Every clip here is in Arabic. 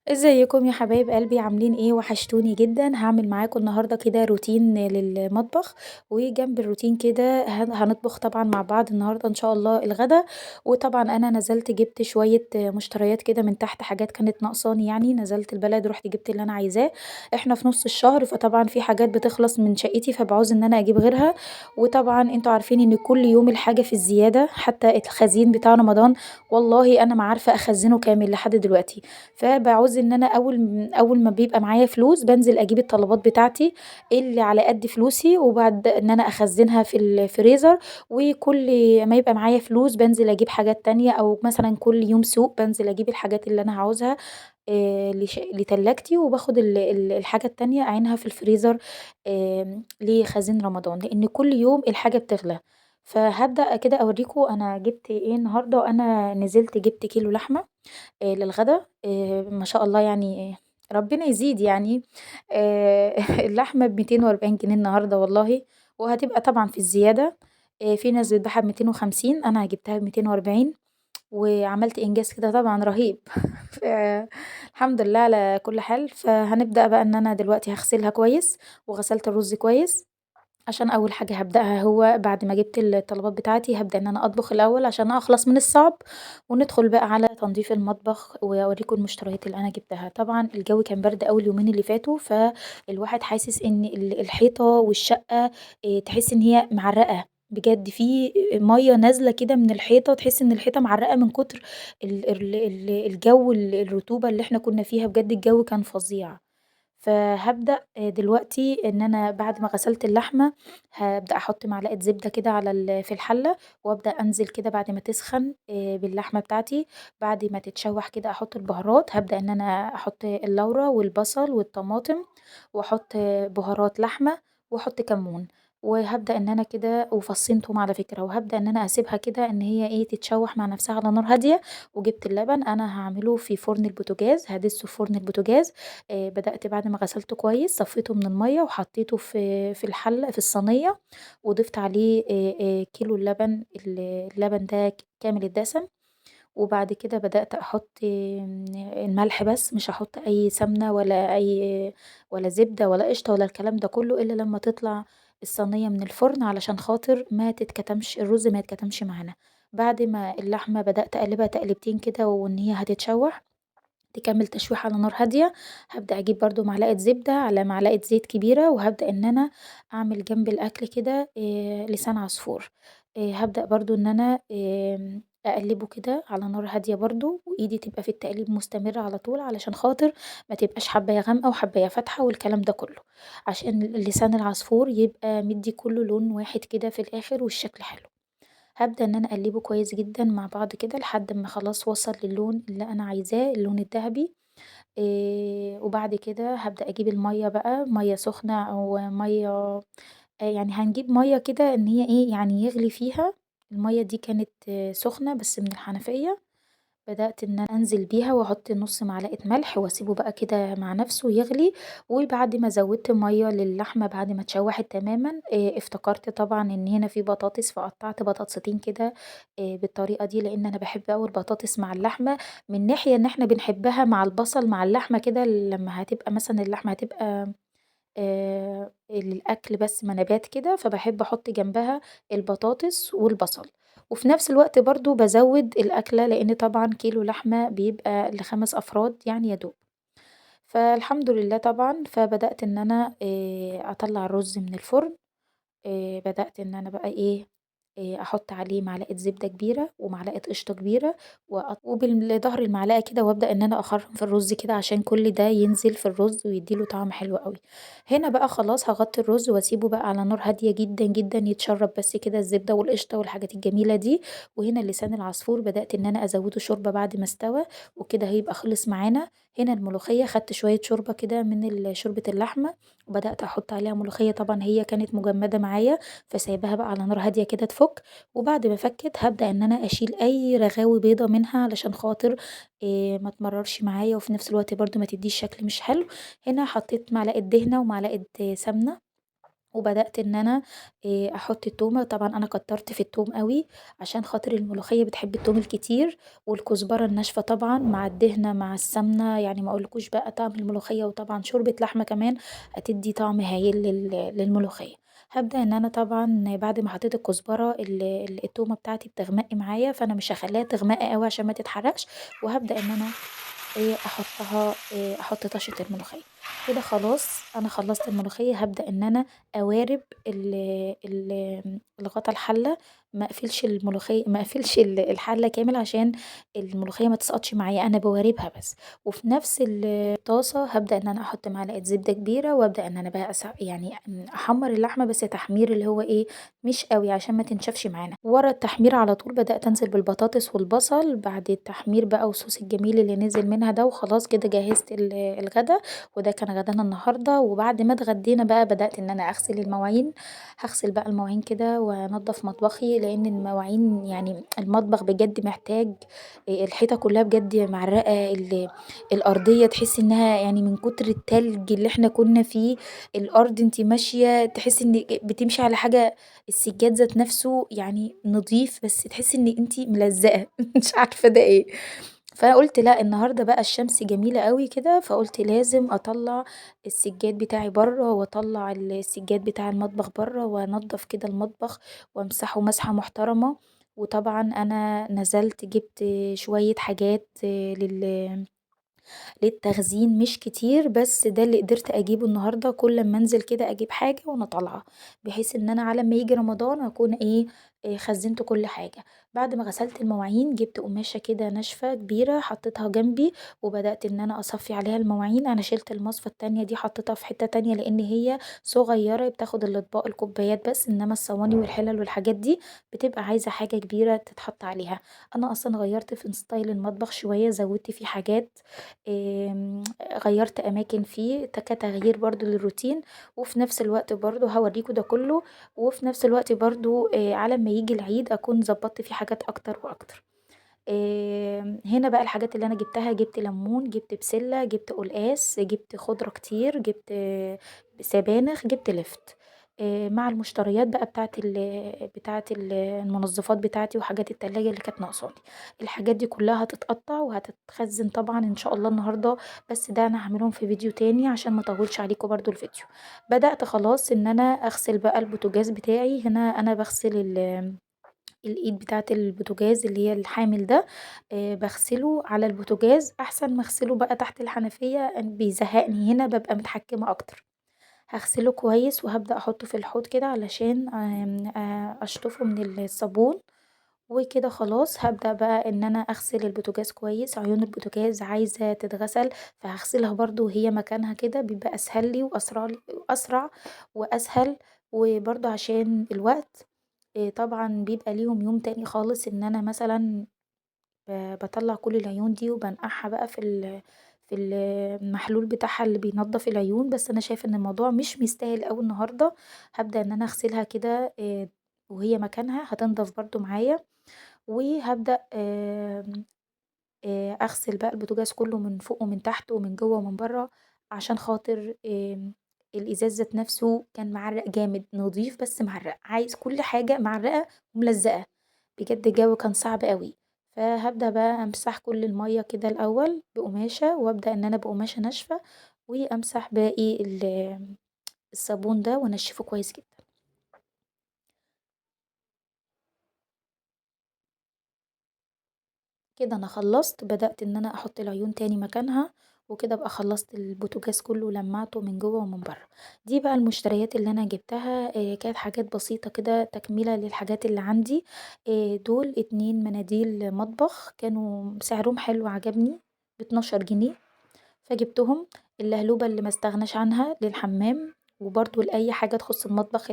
ازيكم يا حبايب قلبي عاملين ايه؟ وحشتوني جدا. هعمل معاكم النهارده كده روتين للمطبخ، وجنب الروتين كده هنطبخ طبعا مع بعض النهارده ان شاء الله الغدا. وطبعا انا نزلت جبت شويه مشتريات كده من تحت، حاجات كانت ناقصاني يعني، نزلت البلد رحت جبت اللي انا عايزاه. احنا في نص الشهر، فطبعا في حاجات بتخلص من شقتي فبعوز ان انا اجيب غيرها. وطبعا انتوا عارفين ان كل يوم الحاجه في الزياده، حتى الخزين بتاع رمضان والله انا ما عارفه اخزنه كامل لحد دلوقتي. فباعوز إن أنا أول ما بيبقى معايا فلوس بانزل أجيب الطلبات بتاعتي اللي على قد فلوسي، وبعد إن أنا أخزنها في الفريزر. وكل ما يبقى معايا فلوس بانزل أجيب حاجات تانية، أو مثلًا كل يوم سوق بانزل أجيب الحاجات اللي أنا هاعوزها لتلاجتي، وباخد الحاجة التانية أعينها في الفريزر لخزين رمضان، لإن كل يوم الحاجة بتغلى. فهابدأ كده أوريكم أنا جبت إيه النهارده. أنا نزلت جبت كيلو لحمة للغدا، ما شاء الله يعني ربنا يزيد يعني. اللحمة ب240 جنيه النهارده والله، وهتبقى طبعًا في الزيادة. في ناس بتبيعها ب250، أنا جبتها ب240، وعملت إنجاز كده طبعًا رهيب. الحمد لله على كل حال. فهنبدأ بقى إن أنا دلوقتي هاغسلها كويس، وغسلت الرز كويس. عشان أول حاجة هابدأها هو بعد ما جبت الطلبات بتاعتي، هابدأ إن أنا أطبخ الأول عشان أخلص من الصعب، وندخل بقى على تنضيف المطبخ وأوريكم المشتريات اللي أنا جبتها. طبعًا الجو كان برد أوي اليومين اللي فاتوا، فالواحد حاسس إن الحيطة والشقة تحسي إن هي معرقة، بجد في مَيّة نازلة كده من الحيطة، تحسي إن الحيطة معرقة من كتر الجو الرطوبة اللي إحنا كنا فيها، بجد الجو كان فظيع. فهابدأ دلوقتي إن أنا بعد ما غسلت اللحمة، هابدأ أحط معلقة زبدة كده على في الحلة، وأبدأ أنزل كده بعد ما تسخن باللحمة بتاعتي. بعد ما تتشوح كده أحط البهارات، هابدأ إن أنا أحط اللورة والبصل والطماطم، وأحط بهارات لحمة، وأحط كمون. وهابدأ إن أنا كده وفصين توم على فكرة، وهابدأ إن أنا أسيبها كده إن هي إيه تتشوح مع نفسها على نار هادية. وجبت اللبن أنا هاعمله في فرن البوتاجاز، هادسه في فرن البوتاجاز. بدأت بعد ما غسلته كويس صفيته من المَيّة وحطيته في الحلة في الصينية، وضِفت عليه كيلو اللبن، اللبن ده كامل الدسم. وبعد كده بدأت أحط الملح بس، مش هاحط أي سمنة ولا زبدة ولا قشطة ولا الكلام ده كله، إلا لمّا تطلع الصينية من الفرن علشان خاطر ما تتكتمش الرز ما يتكتمش معانا. بعد ما اللحمة بدأت أقلبها تقلبتين كده وإن هي هتتشوح، تكمّل تشويح على نار هادية. هابدأ أجيب برضه معلقة زبدة على معلقة زيت كبيرة، وهابدأ إن أنا أعمل جنب الأكل كده لسان عصفور. هابدأ برضه إن أنا أقلّبه كده على نار هادية برضه، وإيدي تبقى في التقليب مستمرة على طول، علشان خاطر ما تبقاش حبّاية غامقة وحبّاية فاتحة والكلام ده كلّه، عشان لسان العصفور يبقى مدّي كلّه لون واحد كده في الآخر والشكل حلو. هابدأ إن أنا أقلّبه كويس جدًا مع بعض كده لحد أمّا خلاص وصل للون اللي أنا عايزاه، اللون الدهبي. وبعد كده هابدأ أجيب المَيّة بقى، مَيّة سخنة أو مَيّة، يعني هنجيب مَيّة كده إن هي إيه، يعني يغلي فيها. المَيّة دي كانت سخنة بس من الحنفية. بدأت إن أنا أنزل بيها وأحط نُص معلقة ملح وأسيبه بقى كده مع نفسه يغلي. وبعد ما زوّدت مَيّة للحمة بعد ما اتشوّحت تمامًا، افتكرت طبعًا إن هنا في بطاطس، فقطّعت بطاطستين كده بالطريقة دي، لإن أنا باحب أوي البطاطس مع اللحمة. من ناحية إن إحنا بنحبها مع البصل مع اللحمة كده، لمّا هتبقى مثلًا اللحمة هتبقى للأكل بس منابات كده، فباحب أحط جنبها البطاطس والبصل. وفي نفس الوقت برضه بازوّد الأكلة، لإن طبعًا كيلو لحمة بيبقى ل5 أفراد يعني يا دوب. فالحمد لله طبعًا، فبدأت إن أنا أطلّع الرز من الفرن. بدأت إن أنا بقى إيه، أحُط عليه معلقة زبدة كبيرة ومعلقة قشطة كبيرة، ضهر المعلقة كده، وأبدأ إن أنا أخرّم في الرز كده عشان كل ده ينزل في الرز ويدّي له طعم حلو أوي. هنا بقى خلاص هاغطّي الرز واسيبه بقى على نار هادية جدًا، جدًا يتشرّب بس كده الزبدة والقشطة والحاجات الجميلة دي. وهنا لسان العصفور بدأت إن أنا أزوّده شوربة بعد ما استوى، وكده هيبقى خلص معانا. هنا الملوخية خدت شوية شوربة كده من شوربة اللحمة، وبدأت أحُط عليها ملوخية، طبعًا هي كانت مجمدة معايا، فسايباها بقى على نار هادية كده تفُك. وبعد ما فكِّت هابدأ إن أنا أشيل أي رغاوي بيضا منها علشان خاطر ما تمرّرش معايا، وفي نفس الوقت برضه ما تدّيش شكل مش حلو. هنا حطيت معلقة دهنة ومعلقة سمنة، وبدأت إن أنا أحط التومة، طبعًا أنا كتّرت في التوم أوي عشان خاطر الملوخية بتحب التوم الكتير، والكزبرة الناشفة طبعًا مع الدهنة مع السمنة، يعني ما أقولكوش بقى طعم الملوخية، وطبعًا شوربة لحمة كمان هتدّي طعم هايل للملوخية. هابدأ إن أنا طبعًا بعد ما حطيت الكزبرة التومة بتاعتي بتغمق معايا، فأنا مش هاخلّيها تغمق أوي عشان ما تتحرقش، وهابدأ إن أنا أحطها أحط طشة الملوخية. كده خلاص أنا خلّصت الملوخية، هابدأ إن أنا أوارب الغطا الحلة، ما أقفلش الحلة كامل عشان الملوخية ما تسقطش معايا، أنا باواربها بس. وفي نفس الطاسة هابدأ إن أنا أحط معلقة زبدة كبيرة، وأبدأ إن أنا بقى يعني أحمّر اللحمة بس تحمير اللي هو مش أوي عشان ما تنشفش معانا. ورا التحمير على طول بدأت أنزل بالبطاطس والبصل بعد التحمير بقى والصوص الجميل اللي نزل منها ده، وخلاص كده جهزت الغدا، وده كان غدانا النهارده. وبعد ما اتغدينا بقى بدأت إن أنا أغسل المواعين، هاغسل بقى المواعين كده وأنضف مطبخي، لأن المواعين يعني المطبخ بجد محتاج الحيطة كلها بجد معرقة، الأرضية تحسي إنها يعني من كتر التلج اللي إحنا كنا فيه، الأرض أنتِ ماشية تحسي إنِك بتمشي على حاجة، السجاد ذات نفسه يعني نضيف بس تحسي إن أنتِ ملزقة مش عارفة ده إيه. فقُلت لأ النهارده بقى الشمس جميلة أوي كده، فقُلت لازم أطلّع السجاد بتاعي برّه، وأطلّع السجاد بتاع المطبخ برّه، وأنضّف كده المطبخ وأمسحه مسحة محترمة. وطبعًا أنا نزلت جِبت شوية حاجات للتخزين مش كتير، بس ده اللي قدرت أجيبه النهارده، كل أمّا أنزل كده أجيب حاجة وأنا طالعة، بحيث إن أنا على أمّا ييجي رمضان أكون خزّنت كل حاجة. بعد ما غسلت المواعين جِبت قماشة كده ناشفة كبيرة حطيتها جنبي، وبدأت إن أنا أصفّي عليها المواعين، أنا شِلت المصفى التانية دي حطيتها في حتة تانية لإن هي صغيّرة بتاخد الأطباق الكوبايات بس، إنما الصواني والحِلَل والحاجات دي بتبقى عايزة حاجة كبيرة تتحط عليها. أنا أصلًا غيّرت في ستايل المطبخ شوية، زوّدت فيه حاجات، آمم، غيّرت أماكن فيه كتغيير برضه للروتين، وفي نفس الوقت برضه هاوريكم ده كله، وفي نفس الوقت برضه على أمّا ييجي العيد أكون ضبّطت فيه حاجات أكتر وأكتر. هنا بقى الحاجات اللي أنا جبتها، جبت ليمون، جبت بسلة، جبت قلقاس، جبت خضرة كتير، جبت سبانخ، جبت لِفْت. مع المشتريات بقى بتاعة المنظفات بتاعتي وحاجات التلاجة اللي كانت ناقصاني. الحاجات دي كلها هتتقطّع وهتتخزّن طبعًا إن شاء الله النهارده، بس ده أنا هاعملهم في فيديو تاني عشان ما اطوّلش عليكم برضه الفيديو. بدأت خلاص إن أنا أغسل بقى البوتاجاز بتاعي، هنا أنا باغسل الإيد بتاعة البوتاجاز اللي هي الحامل ده، باغسله على البوتاجاز أحسن ما اغسله بقى تحت الحنفية بيزهقني، هنا بابقى متحكمة أكتر. هاغسله كويس وهابدأ أحطه في الحوض كده علشان أشطفه من الصابون. وكده خلاص هابدأ بقى إن أنا أغسل البوتاجاز كويس، عيون البوتاجاز عايزة تتغسل، فهاغسلها برضه وهي مكانها كده بيبقى أسهل لي وأسرع وأسهل، وبرضه عشان الوقت. طبعًا بيبقى ليهم يوم تاني خالص إن أنا مثلًا باطلّع كل العيون دي وبانقعها بقى في المحلول بتاعها اللي بينضف العيون، بس أنا شايفة إن الموضوع مش مستاهل أوي النهارده، هابدأ إن أنا أغسلها كده وهي مكانها هتنضف برضه معايا. وهابدأ أغسل بقى البوتاجاز كله من فوق ومن تحت ومن جوّه ومن برّه، عشان خاطر الإزاز ذات نفسه كان معرّق جامد، نضيف بس معرّق، عايز كل حاجة معرّقة وملزقة، بجد الجو كان صعب أوي. فهابدأ بقى أمسح كل المَيّة كده الأول بقماشة، وأبدأ إن أنا بقماشة ناشفة وأمسح باقي الصابون ده وأنشّفه كويس جدًا. كده أنا خلّصت، بدأت إن أنا أحط العيون تاني مكانها، وكده أبقى خلّصت البوتاجاز كلّه لمّعته من جوّه ومن برّه. دي بقى المشتريات اللي أنا جبتها، كانت حاجات بسيطة كده تكملة للحاجات اللي عندي. دول 2 مناديل مطبخ كانوا سعرهم حلو عجبني ب12 جنيه. فجبتهم. اللهلوبة اللي ما استغناش عنها للحمام، وبرضه لأي حاجة تخُص المطبخ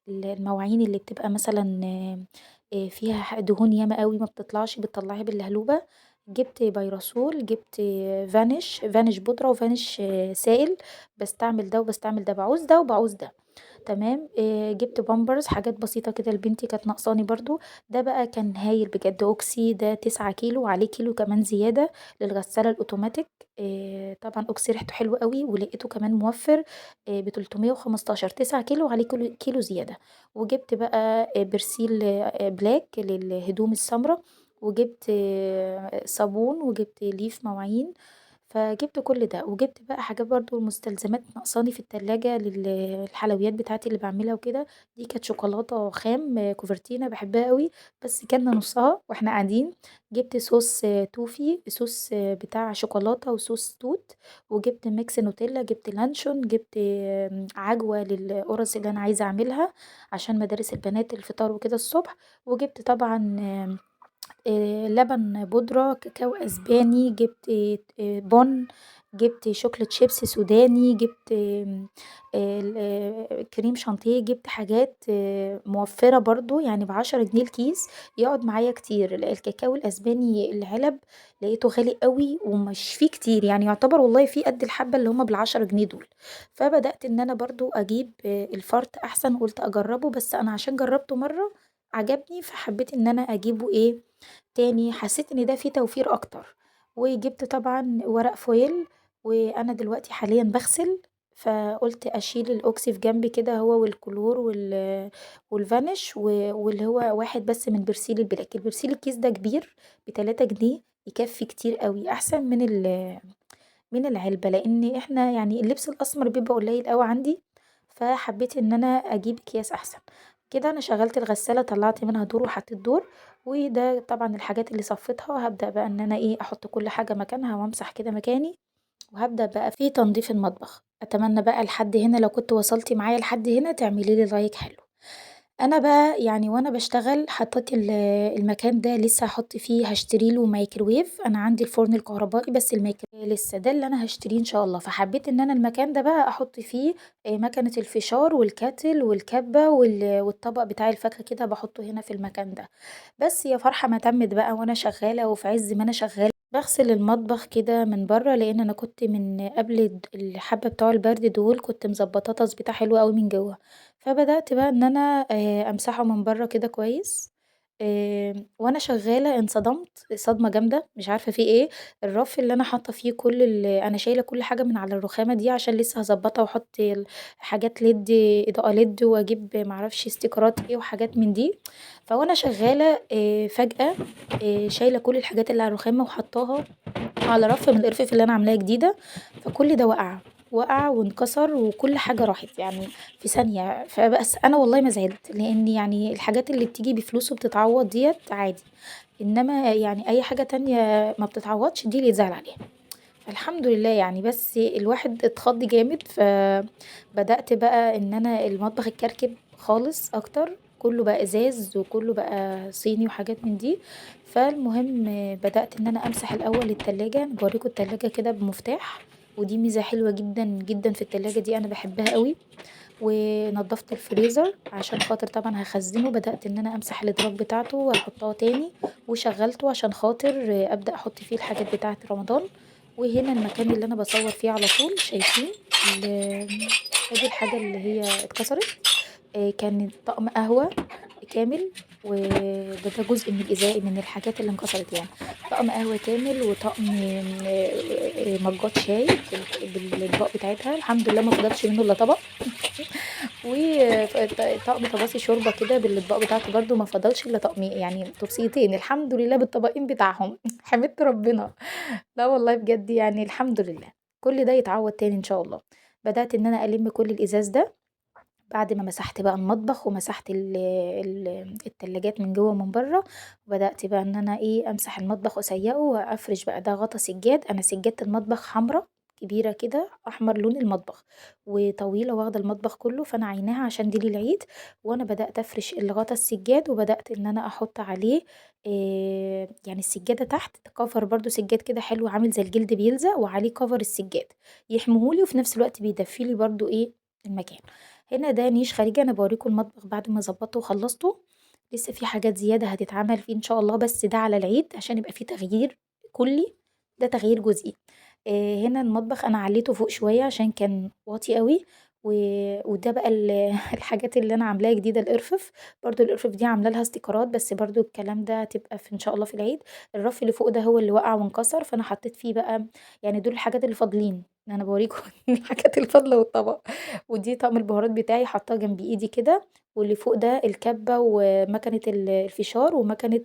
المواعين اللي بتبقى مثلًا فيها دهون ياما أوي ما بتطلعش بتطلّعيها باللهلوبة. جِبت بيراسول، جِبت فانيش بودرة وفانيش سائل، باستعمل ده وباستعمل ده، باعوز ده وباعوز ده. تمام. جِبت pampers حاجات بسيطة كده لبنتي كانت ناقصاني برضه، ده بقى كان هايل بجد أوكسي ده 9 كيلو وعليه كيلو كمان زيادة للغسالة الأوتوماتيك. طبعًا أوكس ريحته حلوة أوي ولقيته كمان موفّر ب315 9 كيلو وعليه كيلو زيادة، وجِبت بقى برسيل black للهدوم السمرا، وجِبت صابون وجِبت ليف مواعين، فجِبت كل ده، وجِبت بقى حاجات برضه مستلزمات ناقصاني في التلاجة الحلويات بتاعتي اللي باعملها وكده، دي كانت شوكولاتة خام كوفرتينا باحبها أوي، بس كلنا نُصّها وإحنا قاعدين، جِبت صوص توفي صوص بتاع شوكولاتة وصوص توت، وجِبت ميكس نوتيلا، جِبت لانشون، جِبت عجوة للقرص اللي أنا عايزة أعملها عشان مدارس البنات الفطار وكده الصبح، وجِبت طبعًا لبن بودرة، كاكاو أسباني، جِبت بُن، جِبت شوكولاتة شيبسي سوداني، جِبت كريم شانتيه، جِبت حاجات موفّرة برضه يعني ب10 جنيه الكيس يقعد معايا كتير، الكاكاو الأسباني العلب لقيته غالي أوي ومش فيه كتير، يعني يعتبر والله فيه قد الحبّة اللي هُم بال10 جنيه دول، فبدأت إن أنا برضه أجيب الفرط أحسن قُلت أجرّبه، بس أنا عشان جرّبته مرّة عجبني فحبيت إن أنا أجيبه تاني، حسيت إن ده فيه توفير أكتر، وجبت طبعًا ورق فويل، وأنا دلوقتي حاليًا باغسل، فقُلت أشيل الأوكسي في جنب كده هو والكلور والفانيش واللي هو واحد بس من برسيل البلاك، البرسيل الكيس ده كبير ب3 جنيه يكفي كتير أوي، أحسن من العلبة، لإن إحنا يعني اللبس الأسمر بيبقى قليل أوي عندي، فحبيت إن أنا أجيب أكياس أحسن. كده أنا شغّلت الغسالة طلّعت منها دور وحطيت دور، وده طبعًا الحاجات اللي صفيتها، وهابدأ بقى إن أنا أحط كل حاجة مكانها وأمسح كده مكاني، وهابدأ بقى في تنضيف المطبخ. أتمنى بقى لحد هنا لو كنتِ وصلتِ معايا لحد هنا تعملي لي لايك حلو. أنا بقى يعني وأنا باشتغل حطيت المكان ده لسه هاحط فيه هاشتري له مايكروويف، أنا عندي الفرن الكهربائي بس لسه، ده اللي أنا هاشتريه إن شاء الله، فحبيت إن أنا المكان ده بقى أحط فيه ماكينة الفشار والكاتل والكبة والطبق بتاع الفاكهة كده باحطه هنا في المكان ده. بس يا فرحة ما تمِّت بقى وأنا شغالة وفي عز ما أنا شغالة باغسل المطبخ كده من برّه، لإن أنا كنت من قبل الحبّة بتوع البرد دول كنت مضبّطاه تضبيطة حلوة أوي من جوّه، فبدأت بقى إن أنا أمسحه من برّه كده كويس، وأنا شغالة انصدمت صدمة جامدة مش عارفة في إيه، الرف اللي أنا حاطة فيه كل أنا شايلة كل حاجة من على الرخامة دي عشان لسه هاضبّطها وأحط حاجات LED إضاءة LED وأجيب ما أعرفش استيكرات إيه وحاجات من دي، فوأنا شغالة فجأة شايلة كل الحاجات اللي على الرخامة وحاطاها على رف من الأرفف اللي أنا عاملاها جديدة، فكل ده وقع، وقع وانكسر وكل حاجة راحت يعني في ثانية، فبس أنا والله ما زعلت، لإن يعني الحاجات اللي بتيجي بفلوس وبتتعوض ديّة عادي، إنما يعني أي حاجة تانية ما بتتعوضش دي اللي يتزعل عليها. الحمد لله يعني، بس الواحد اتخض جامد فبدأت بقى إن أنا المطبخ اتكركب خالص أكتر، كله بقى إزاز وكله بقى صيني وحاجات من دي، فالمهم بدأت إن أنا أمسح الأول التلاجة، أنا باوريكم التلاجة كده بمفتاح ودي ميزة حلوة جدًا، جدًا في التلاجة دي أنا باحبها أوي، ونضفت الفريزر عشان خاطر طبعًا هاخزنه، بدأت إن أنا أمسح الأدراج بتاعته وأحطها تاني، وشغّلته عشان خاطر أبدأ أحط فيه الحاجات بتاعة رمضان. وهنا المكان اللي أنا باصوّر فيه على طول شايفين ال أدي الحاجة اللي هي اتكسرت، كانت طقم قهوة كامل ده جزء من الحاجات اللي انكسرت يعني، طقم قهوة كامل وطقم مجّات شاي بالأطباق بتاعتها، الحمد لله ما فضلش منه إلا طبق. و طقم طباسي شوربة كده بالأطباق بتاعته برضه ما فضلش إلا طقمين يعني طبسيتين الحمد لله بالطبقين بتاعهم حمدت ربنا. لا والله بجد يعني الحمد لله، كل ده يتعوّض تاني إن شاء الله. بدأت إن أنا ألِم كل الإزاز ده بعد ما مسحت بقى المطبخ ومسحت التلاجات من جوّه ومن برّه، وبدأت بقى إن أنا أمسح المطبخ وأسيّقه وأفرش بقى ده غطا سجاد، أنا سجادة المطبخ حمرا كبيرة كده، أحمر لون المطبخ وطويلة واخدة المطبخ كلّه، فأنا عايناها عشان دي للعيد، وأنا بدأت أفرش غطا السجاد وبدأت إن أنا أحط عليه يعني السجادة تحت cover برضه سجاد كده حلو عامل زي الجلد بيلزق وعليه cover السجاد، يحميه لي وفي نفس الوقت بيدفّي لي برضه المكان. هنا ده نيش خارجي أنا باوريكم المطبخ بعد ما ضبّطته وخلّصته، لسه في حاجات زيادة هتتعمل فيه إن شاء الله بس ده على العيد عشان يبقى في تغيير كلّي، ده تغيير جزئي. هنا المطبخ أنا علّيته فوق شوية عشان كان واطي أوي، و وده بقى الحاجات اللي أنا عاملاها جديدة الأرفف، برضه الأرفف دي عاملة لها استيكرات بس برضه الكلام ده هتبقى في إن شاء الله في العيد. الرف اللي فوق ده هو اللي وقع وانكسر، فأنا حطيت فيه بقى يعني دول الحاجات اللي فاضلين، أنا باوريكم الحاجات الفاضلة والطبق. ودي طقم البهارات بتاعي حاطاه جنب إيدي كده، واللي فوق ده الكبة ومكنة الفشار ومكنة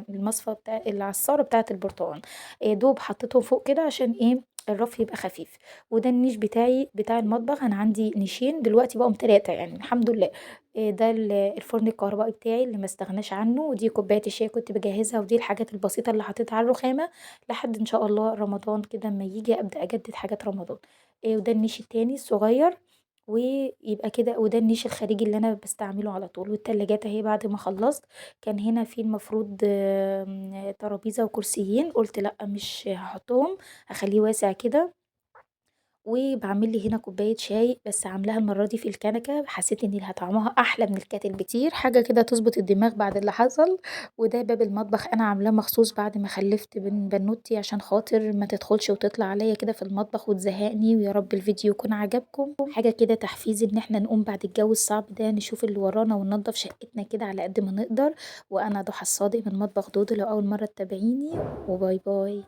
المصفى العصارة بتاعة البرتقان، دوب حطيتهم فوق كده عشان إيه، الرف يبقى خفيف. وده النيش بتاعي بتاع المطبخ، أنا عندي نيشين دلوقتي بقوا 3 يعني الحمد لله. ده الفرن الكهربائي بتاعي اللي ما استغناش عنه، ودي كوباية الشاي كنت باجهزها، ودي الحاجات البسيطة اللي حطيتها على الرخامة لحد إن شاء الله رمضان كده أما ييجي أبدأ أجدد حاجات رمضان. وده النيش التاني الصغير، ويبقى كده وده النيش الخارجي اللي أنا باستعمله على طول. والتلاجات أهي بعد ما خلصت، كان هنا في المفروض ترابيزة وكرسيين، قُلت لأ مش هاحطهم، هاخليه واسع كده. وباعمل لي هنا كوباية شاي بس عاملاها المرة دي في الكنكة، حسيت إن ليها طعمها أحلى من الكاتل بكتير، حاجة كده تضبط الدماغ بعد اللي حصل. وده باب المطبخ أنا عاملاه مخصوص بعد ما خلّفت بنوتي عشان خاطر ما تدخلش وتطلع عليَّ كده في المطبخ وتزهقني. ويا رب الفيديو يكون عجبكم، حاجة كده تحفيز إن إحنا نقوم بعد الجو الصعب ده نشوف اللي ورانا وننضف شقتنا كده على قد ما نقدر. وأنا ضحى الصادق من مطبخ دودو لو أول مرة تتابعيني، وباي باي.